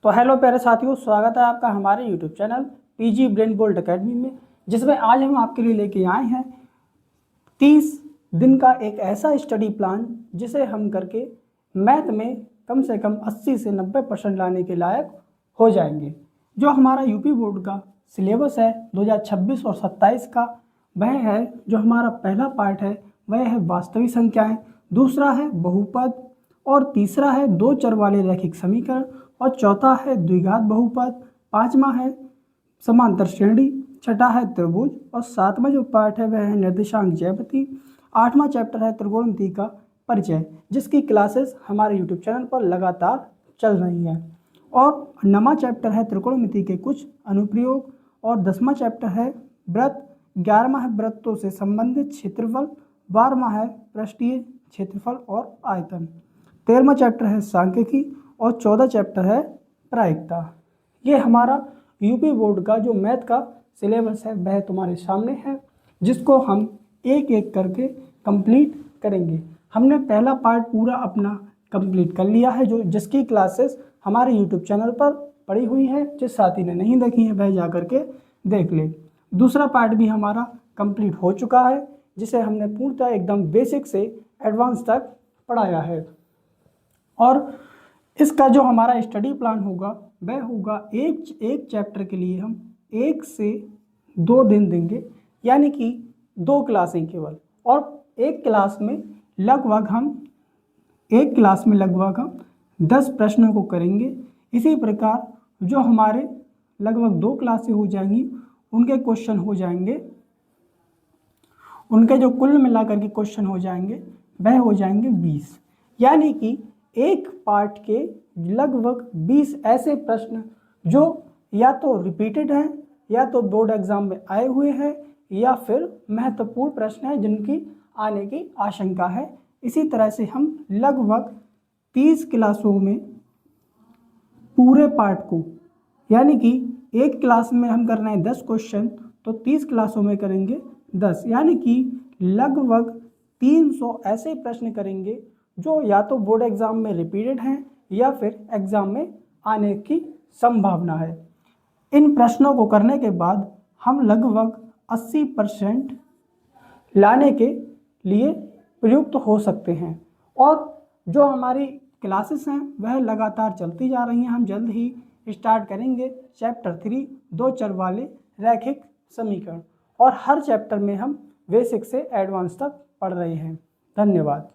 तो हेलो प्यारे साथियों, स्वागत है आपका हमारे YouTube channel PG brain bolt academy में, जिसमें आज हम आपके लिए लेके आए हैं 30 दिन का एक ऐसा स्टडी प्लान जिसे हम करके मैथ में कम से कम 80 से 90% लाने के लायक हो जाएंगे। जो हमारा यूपी बोर्ड का सिलेबस है 2026 और 27 का, वह है जो हमारा पहला पार्ट है वह है वास्तविक संख्याएं, दूसरा है बहुपद, और तीसरा है दो चर वाले रैखिक समीकरण, और चौथा है द्विघात बहुपद, पांचवा है समांतर श्रेणी, छठा है त्रिभुज, और सातवां जो पार्ट है वह है निर्देशांक ज्यामिति। आठवां चैप्टर है त्रिकोणमिति का परिचय, जिसकी क्लासेस हमारे यूट्यूब चैनल पर लगातार चल रही हैं। और नौवां चैप्टर है त्रिकोणमिति के कुछ अनुप्रयोग, और 10वां चैप्टर है वृत्त, 11वां है वृत्तों से संबंधित क्षेत्रफल, 12वां है पृष्ठीय क्षेत्रफल और आयतन, 13वां चैप्टर है सांख्यिकी, और 14 चैप्टर है प्रायिकता। ये हमारा यूपी बोर्ड का जो मैथ का सिलेबस है वह तुम्हारे सामने है, जिसको हम एक एक करके कंप्लीट करेंगे। हमने पहला पार्ट पूरा अपना कंप्लीट कर लिया है, जिसकी क्लासेस हमारे यूट्यूब चैनल पर पड़ी हुई है। जिस साथी ने नहीं देखी है वह जा करके देख ले। दूसरा पार्ट भी हमारा कंप्लीट हो चुका है, जिसे हमने पूर्णतः एकदम बेसिक से एडवांस तक पढ़ाया है। और इसका जो हमारा स्टडी प्लान होगा वह होगा एक चैप्टर के लिए हम 1 से 2 दिन देंगे, यानी कि 2 क्लासें केवल। और एक क्लास में लगभग हम 10 प्रश्नों को करेंगे। इसी प्रकार जो हमारे लगभग 2 क्लासें हो जाएंगी, उनके क्वेश्चन हो जाएंगे, उनके जो कुल मिलाकर के क्वेश्चन हो जाएंगे वह हो जाएंगे 20, यानी कि एक पार्ट के लगभग 20 ऐसे प्रश्न जो या तो रिपीटेड हैं, या तो बोर्ड एग्जाम में आए हुए हैं, या फिर महत्वपूर्ण प्रश्न हैं जिनकी आने की आशंका है। इसी तरह से हम लगभग 30 क्लासों में पूरे पार्ट को, यानी कि एक क्लास में हम कर रहे हैं 10 क्वेश्चन, तो 30 क्लासों में करेंगे 10, यानी कि लगभग 300 ऐसे प्रश्न करेंगे जो या तो बोर्ड एग्जाम में रिपीटेड हैं या फिर एग्जाम में आने की संभावना है। इन प्रश्नों को करने के बाद हम लगभग 80% लाने के लिए प्रयुक्त हो सकते हैं। और जो हमारी क्लासेस हैं वह लगातार चलती जा रही हैं। हम जल्द ही स्टार्ट करेंगे चैप्टर 3 दो चर वाले रैखिक समीकरण, और हर चैप्टर में हम बेसिक से एडवांस तक पढ़ रहे हैं। धन्यवाद।